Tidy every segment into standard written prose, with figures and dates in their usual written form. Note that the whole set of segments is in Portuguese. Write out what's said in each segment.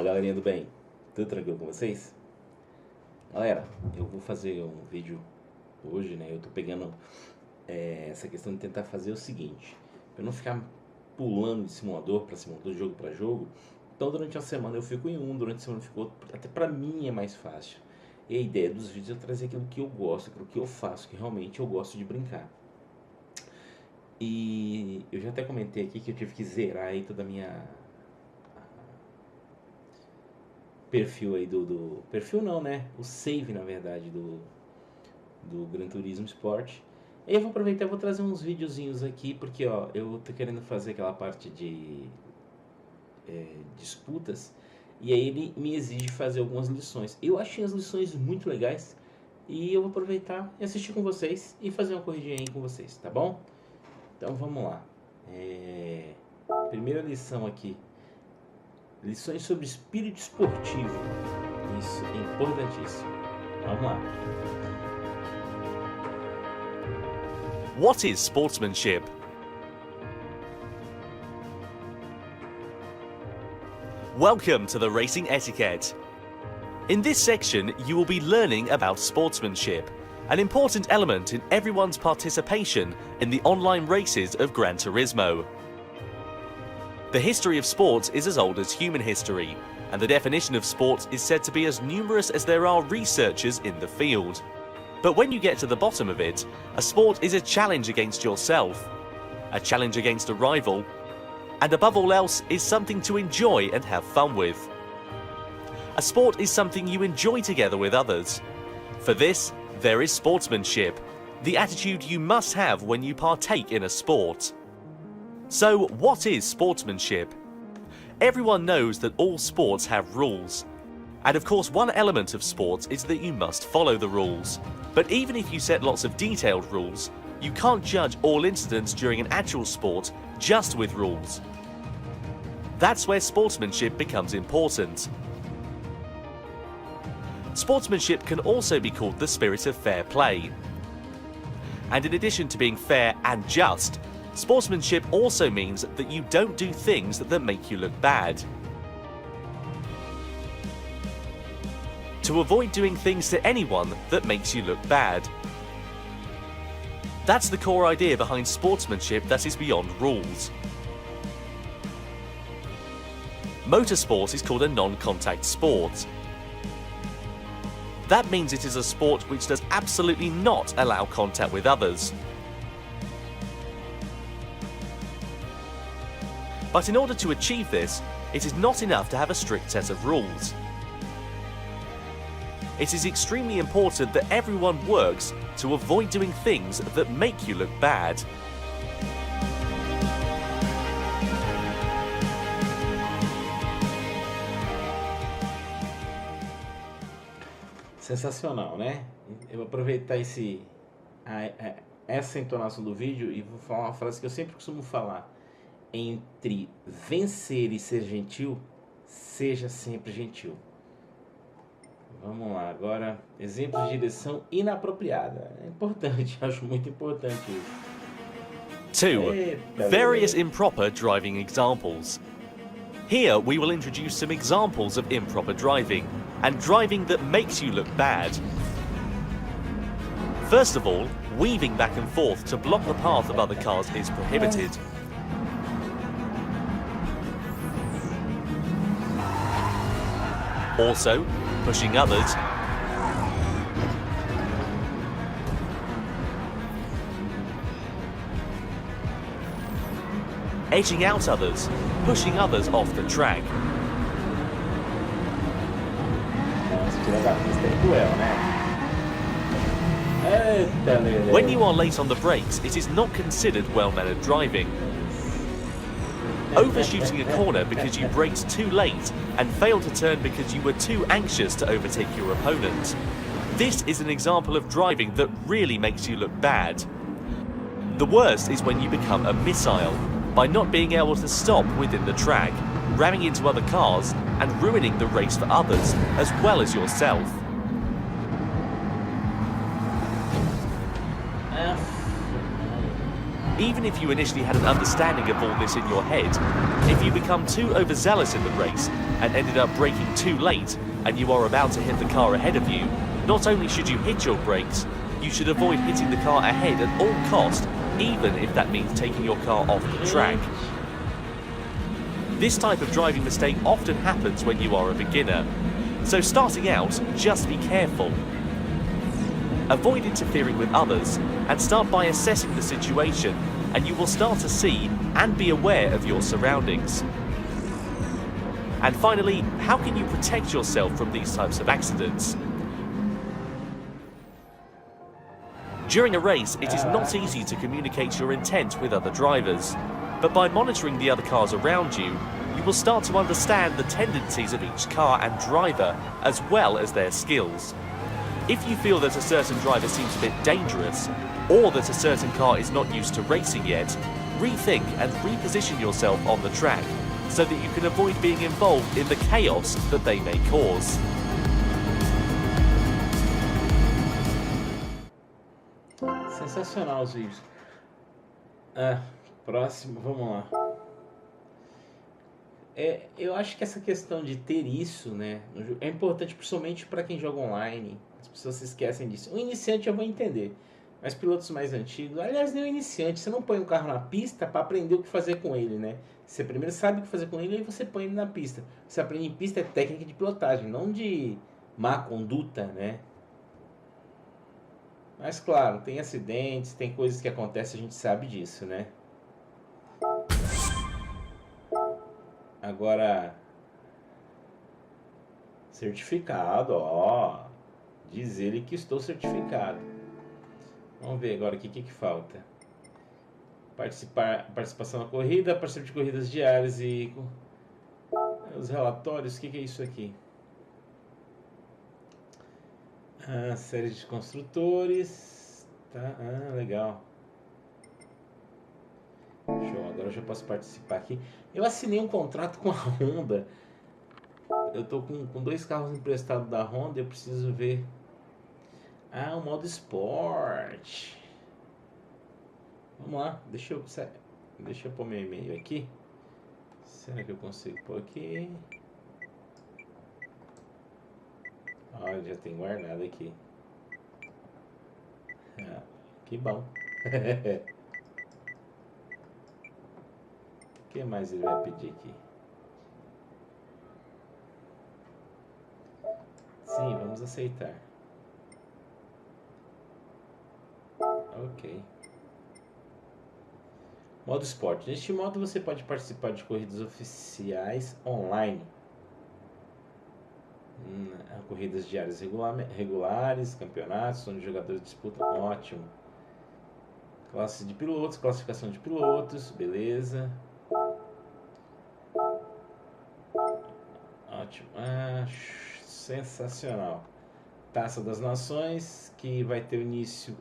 Galerinha do bem, tudo tranquilo com vocês? Galera, eu vou fazer um vídeo hoje, né? Eu tô pegando essa questão de tentar fazer o seguinte, pra eu não ficar pulando de simulador para simulador, jogo para jogo. Então durante a semana eu fico em um, durante a semana eu fico outro, até pra mim é mais fácil. E a ideia dos vídeos é trazer aquilo que eu gosto, aquilo que eu faço, que realmente eu gosto de brincar. E eu já até comentei aqui que eu tive que zerar aí toda a minha perfil aí perfil não, né? O save, na verdade, do Gran Turismo Sport. E eu vou aproveitar e vou trazer uns videozinhos aqui, porque ó, eu tô querendo fazer aquela parte de disputas, e aí ele me exige fazer algumas lições. Eu achei as lições muito legais e eu vou aproveitar e assistir com vocês e fazer uma corridinha aí com vocês, tá bom? Então vamos lá. Primeira lição aqui. Lições sobre espírito esportivo. Isso é importantíssimo. Vamos lá. What is sportsmanship? Welcome to the Racing Etiquette. In this section, you will be learning about sportsmanship, an important element in everyone's participation in the online races of Gran Turismo. The history of sports is as old as human history, and the definition of sports is said to be as numerous as there are researchers in the field. But when you get to the bottom of it, a sport is a challenge against yourself, a challenge against a rival, and above all else is something to enjoy and have fun with. A sport is something you enjoy together with others. For this, there is sportsmanship, the attitude you must have when you partake in a sport. So, what is sportsmanship? Everyone knows that all sports have rules. And of course, one element of sports is that you must follow the rules. But even if you set lots of detailed rules, you can't judge all incidents during an actual sport just with rules. That's where sportsmanship becomes important. Sportsmanship can also be called the spirit of fair play. And in addition to being fair and just, sportsmanship also means that you don't do things that make you look bad. To avoid doing things to anyone that makes you look bad. That's the core idea behind sportsmanship that is beyond rules. Motorsport is called a non-contact sport. That means it is a sport which does absolutely not allow contact with others. But in order to achieve this, it is not enough to have a strict set of rules. It is extremely important that everyone works to avoid doing things that make you look bad. Sensacional, né? Eu vou aproveitar essa entonação do vídeo e vou falar uma frase que eu sempre costumo falar. Entre vencer e ser gentil, seja sempre gentil. Vamos lá, agora, exemplo de direção inapropriada. É importante, acho muito importante isso. 2. Various improper driving examples. Here we will introduce some examples of improper driving, and driving that makes you look bad. First of all, weaving back and forth to block the path of other cars is prohibited. Also, pushing others, edging out others, pushing others off the track. When you are late on the brakes, it is not considered well-mannered driving. Overshooting a corner because you braked too late and failed to turn because you were too anxious to overtake your opponent. This is an example of driving that really makes you look bad. The worst is when you become a missile, by not being able to stop within the track, ramming into other cars and ruining the race for others as well as yourself. Even if you initially had an understanding of all this in your head, if you become too overzealous in the race and ended up braking too late and you are about to hit the car ahead of you, not only should you hit your brakes, you should avoid hitting the car ahead at all cost, even if that means taking your car off the track. This type of driving mistake often happens when you are a beginner, so starting out, just be careful. Avoid interfering with others and start by assessing the situation, and you will start to see and be aware of your surroundings. And finally, how can you protect yourself from these types of accidents? During a race, it is not easy to communicate your intent with other drivers, but by monitoring the other cars around you, you will start to understand the tendencies of each car and driver, as well as their skills. If you feel that a certain driver seems a bit dangerous, or that a certain car is not used to racing yet, rethink and reposition yourself on the track, so that you can avoid being involved in the chaos that they may cause. Sensacional os vídeos. Próximo, vamos lá. Eu acho que essa questão de ter isso, né, é importante principalmente para quem joga online. As pessoas se esquecem disso. O iniciante eu vou entender, mas pilotos mais antigos, aliás, nem o iniciante, você não põe um carro na pista para aprender o que fazer com ele, né? Você primeiro sabe o que fazer com ele e você põe ele na pista. Você aprende em pista é técnica de pilotagem, não de má conduta, né? Mas claro, tem acidentes, tem coisas que acontecem, a gente sabe disso, né? Agora, certificado, ó, diz ele que estou certificado. Vamos ver agora o que falta. Participação na corrida, participação de corridas diárias e os relatórios, o que é isso aqui? Série de construtores, tá? Legal. Show, agora eu já posso participar aqui. Eu assinei um contrato com a Honda. Eu tô com 2 carros emprestados da Honda. Eu preciso ver. O modo esporte. Vamos lá, deixa eu pôr meu e-mail aqui. Será que eu consigo pôr aqui? Já tem guardado aqui. Que bom. O que mais ele vai pedir aqui? Sim, vamos aceitar. Ok. Modo esporte. Neste modo você pode participar de corridas oficiais online. Corridas diárias regulares, campeonatos onde os jogadores disputam. Ótimo. Classe de pilotos, classificação de pilotos, beleza. Ótimo. Sensacional. Taça das Nações, que vai ter início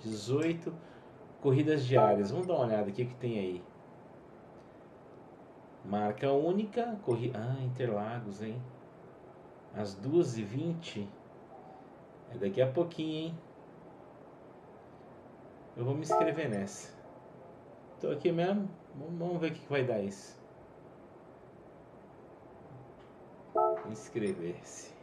18. Corridas diárias. Vamos dar uma olhada aqui o que tem aí. Marca única. Interlagos, hein? Às 2h20. É daqui a pouquinho, hein? Eu vou me inscrever nessa. Tô aqui mesmo. Vamos ver o que vai dar isso. Inscrever-se.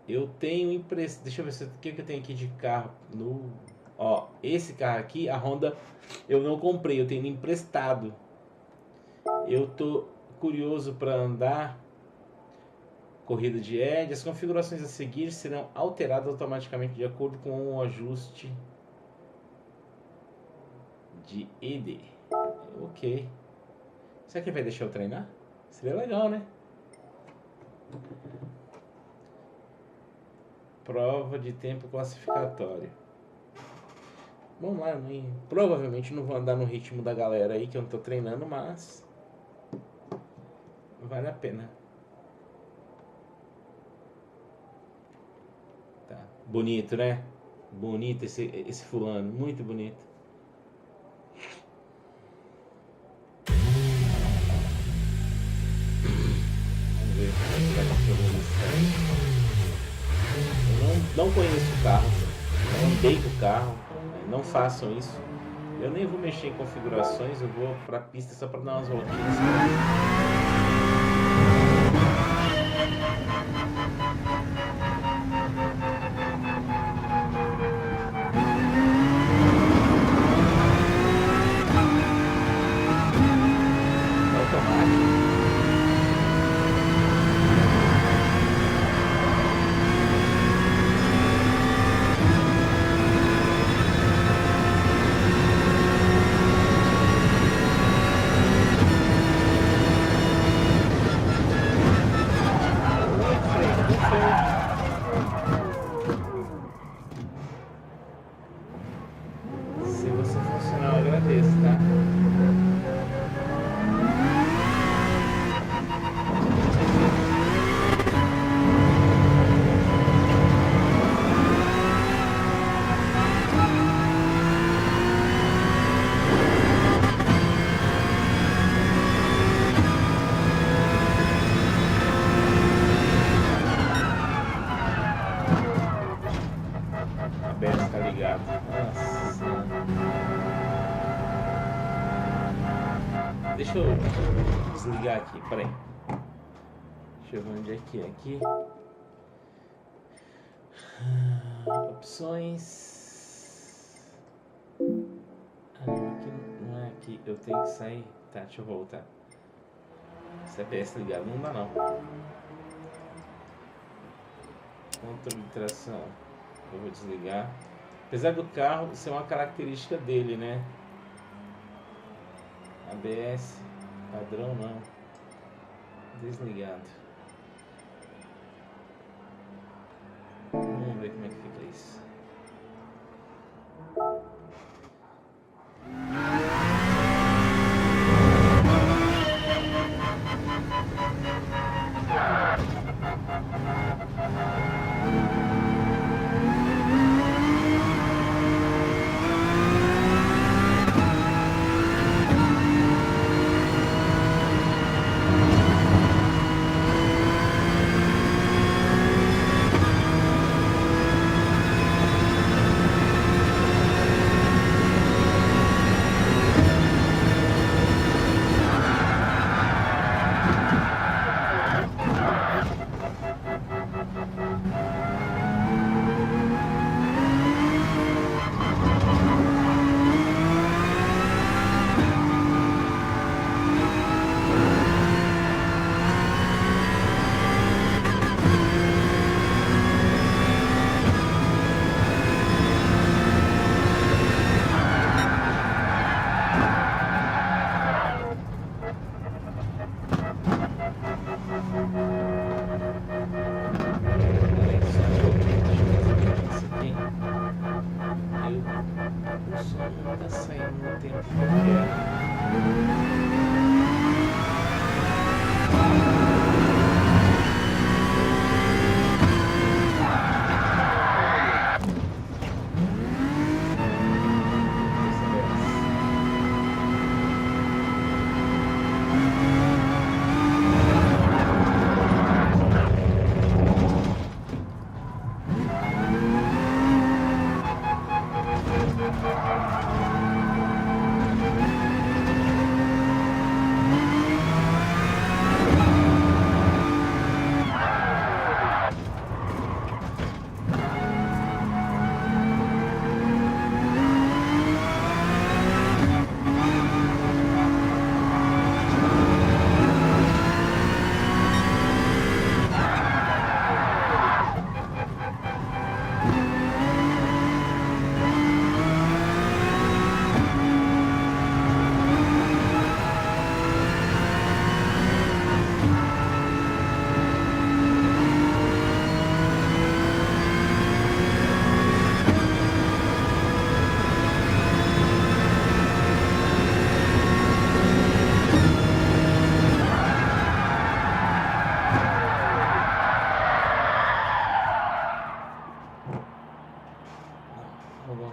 Eu tenho impressão. Deixa eu ver o que eu tenho aqui de carro. Esse carro aqui, a Honda, eu não comprei, eu tenho emprestado. Eu tô curioso para andar. Corrida de ED. As configurações a seguir serão alteradas automaticamente de acordo com o ajuste de ED. Ok. Será que ele vai deixar eu treinar? Seria legal, né? Prova de tempo classificatório. Vamos lá, provavelmente não vou andar no ritmo da galera aí que eu não tô treinando, mas vale a pena. Tá. Bonito, né? Bonito esse fulano, muito bonito. Vamos ver como vai dar. Eu não conheço o carro, não andei com o carro. não façam isso. Eu nem vou mexer em configurações, eu vou para a pista só para dar umas voltinhas. Se você funcionar, eu agradeço, tá? Tá ligado? Nossa. Deixa eu desligar aqui, peraí. Deixa eu ver onde é que é aqui. Opções. Aqui não é aqui. Eu tenho que sair. Tá, deixa eu voltar. CPS ligado, não dá não. Controle de tração. Eu vou desligar. Apesar do carro ser uma característica dele, né? ABS, padrão não. Desligado. Vamos ver como é que fica isso.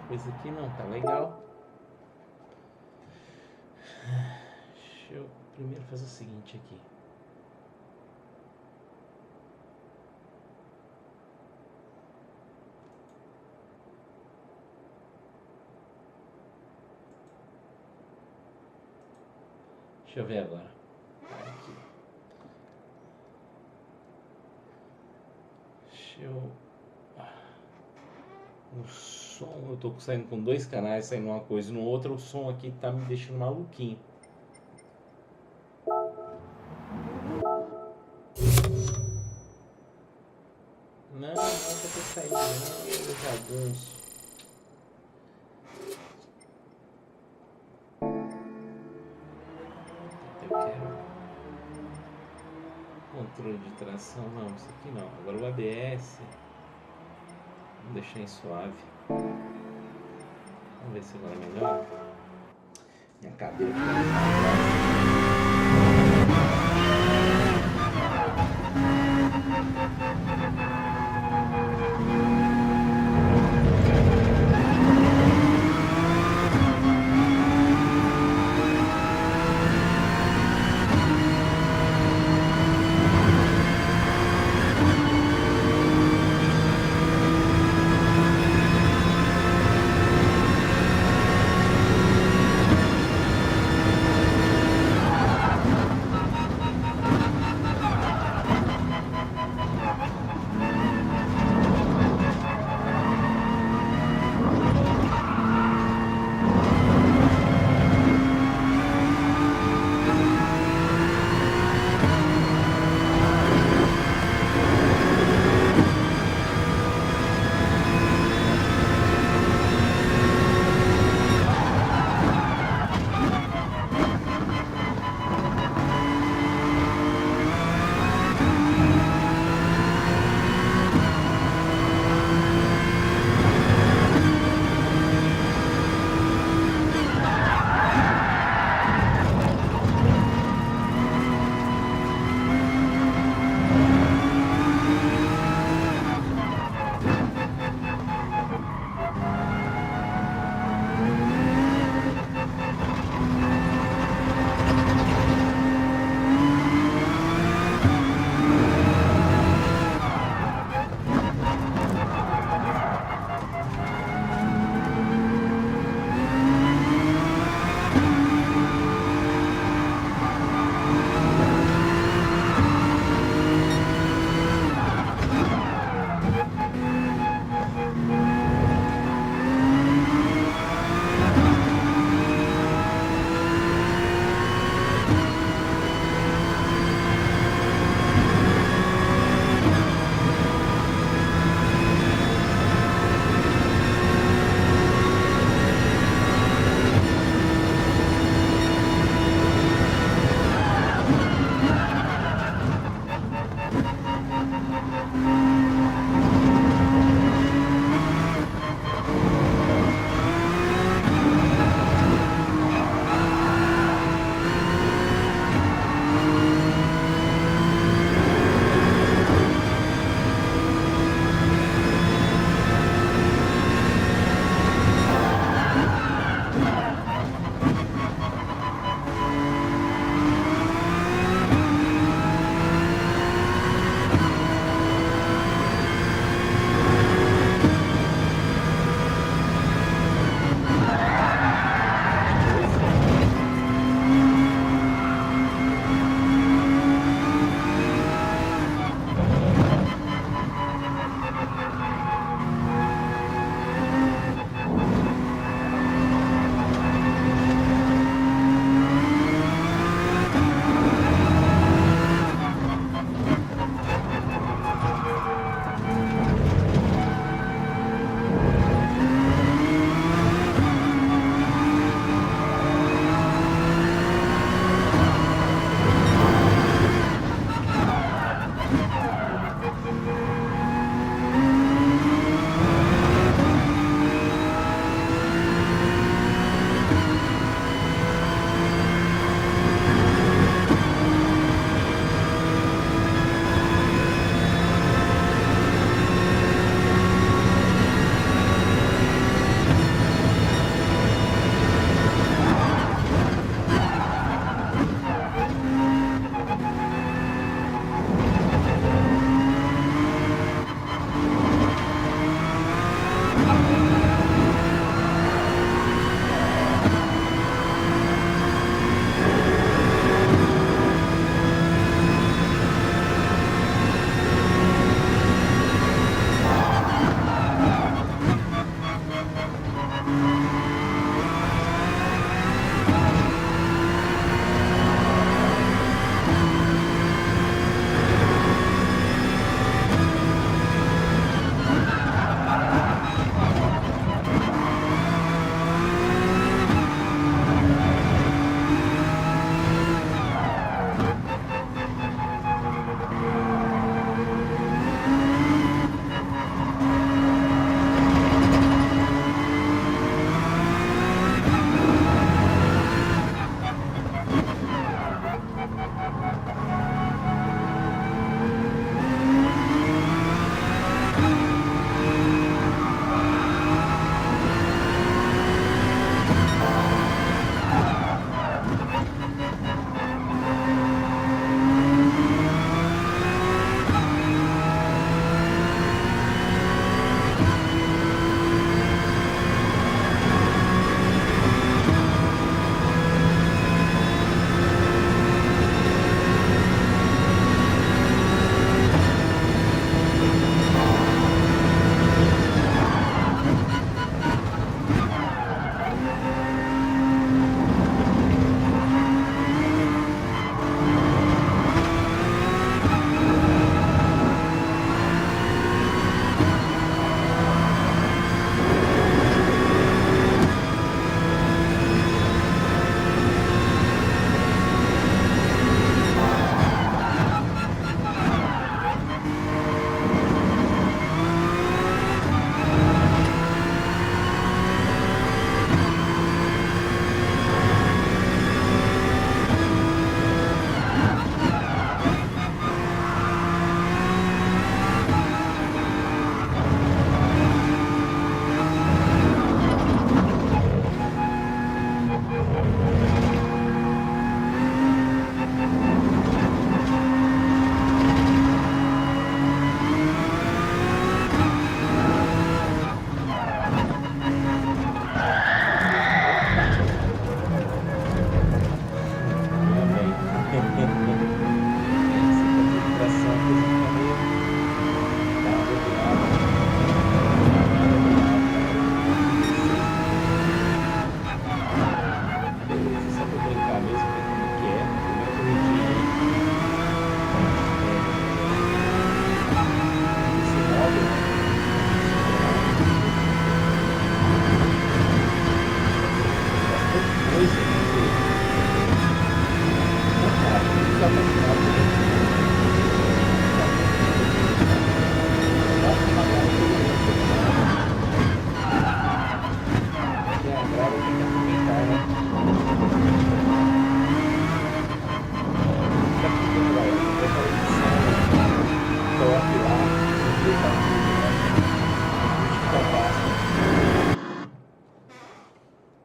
Coisa aqui não tá legal. Deixa eu primeiro fazer o seguinte aqui. Deixa eu ver agora. Aqui. Deixa eu... O som, eu tô saindo com 2 canais, saindo uma coisa e no outro, o som aqui tá me deixando maluquinho. Não é pra ter saído, não, eu jagunço. Eu quero controle de tração, não, isso aqui não. Agora o ABS, vamos deixar em suave. Vamos ver se agora é melhor. Minha cadeira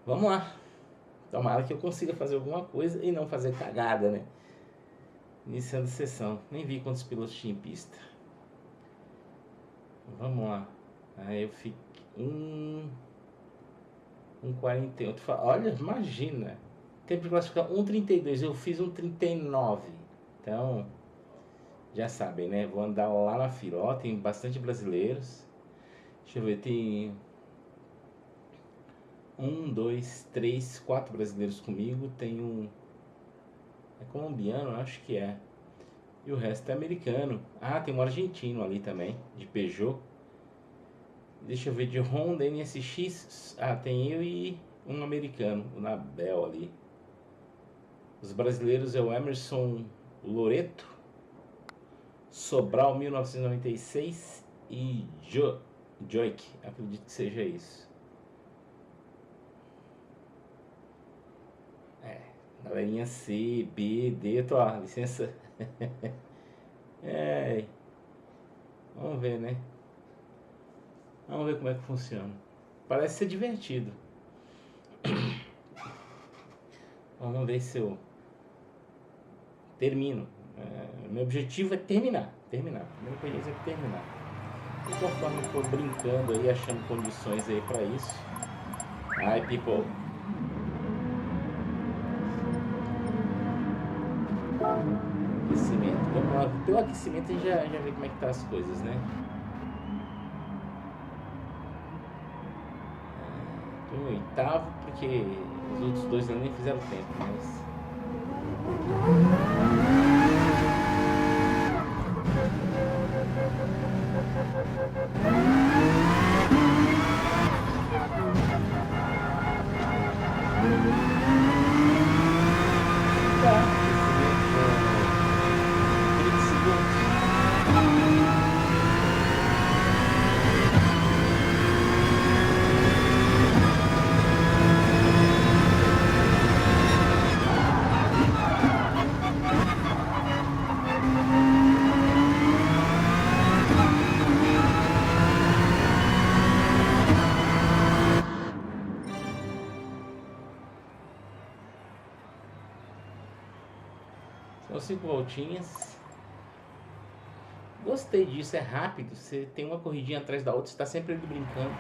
Vamos lá. Tomara que eu consiga fazer alguma coisa e não fazer cagada, né? Iniciando a sessão. Nem vi quantos pilotos tinha em pista. Vamos lá. Aí eu fiquei 1,41. Olha, imagina. Tempo de classificação 1,32. Eu fiz 1,39. Então, já sabem, né? Vou andar lá na fila. Ó, tem bastante brasileiros. Deixa eu ver, tem 1, 2, 3, 4 brasileiros comigo. Tem um... é colombiano, acho que é. E o resto é americano. Ah, tem um argentino ali também, de Peugeot. Deixa eu ver, de Honda, NSX. Ah, tem eu e um americano, o Nabel ali. Os brasileiros é o Emerson Loreto, Sobral 1996 e Joik, acredito que seja isso. Galerinha C, B, D, licença. Vamos ver, né? Vamos ver como é que funciona. Parece ser divertido. Vamos ver se eu termino. Meu objetivo é terminar. Meu objetivo é terminar. E conforme for brincando aí, achando condições aí pra isso. Hi, people. Aquecimento. Vamos lá. Pelo aquecimento a gente já vê como é que tá as coisas, né? Tô em oitavo, porque os outros dois nem fizeram tempo, mas... São 5 voltinhas. Gostei disso, é rápido. Você tem uma corridinha atrás da outra, você está sempre ali brincando.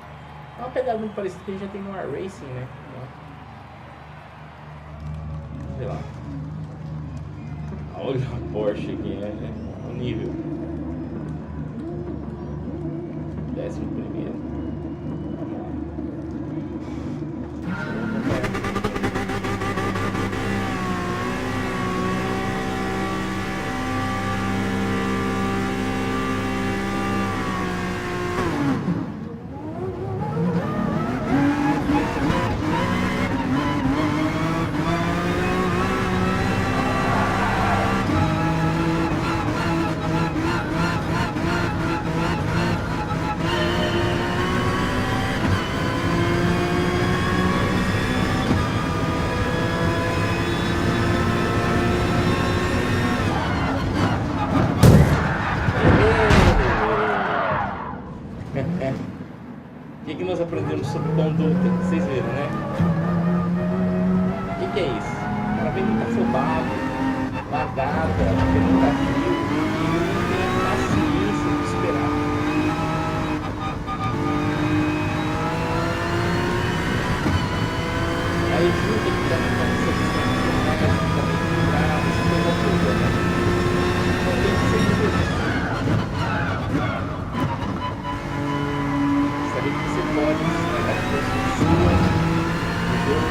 É uma pegada muito parecida que a gente já tem no Racing, né? Sei lá. Olha a Porsche aqui, o nível. 11º. O que nós aprendemos sobre conduta? Vocês viram, né? travado, largada, porque não tá frio, e não tem paciência de esperar. Aí junta que também quando você precisa também equilibrar, essa coisa toda, né? Então tem que ser divertido. Saber que você pode estragar a sua, entendeu?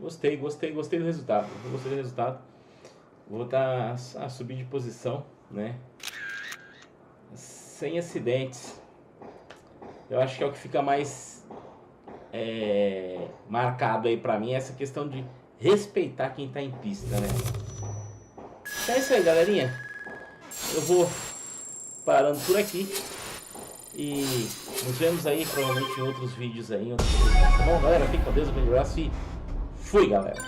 Gostei do resultado. Gostei do resultado. Vou voltar a subir de posição, né? Sem acidentes. Eu acho que é o que fica mais marcado aí pra mim, essa questão de respeitar quem tá em pista, né? Então é isso aí, galerinha. Eu vou parando por aqui e nos vemos aí provavelmente em outros vídeos aí, tá bom, galera? Fique com Deus, um grande abraço e fui, galera!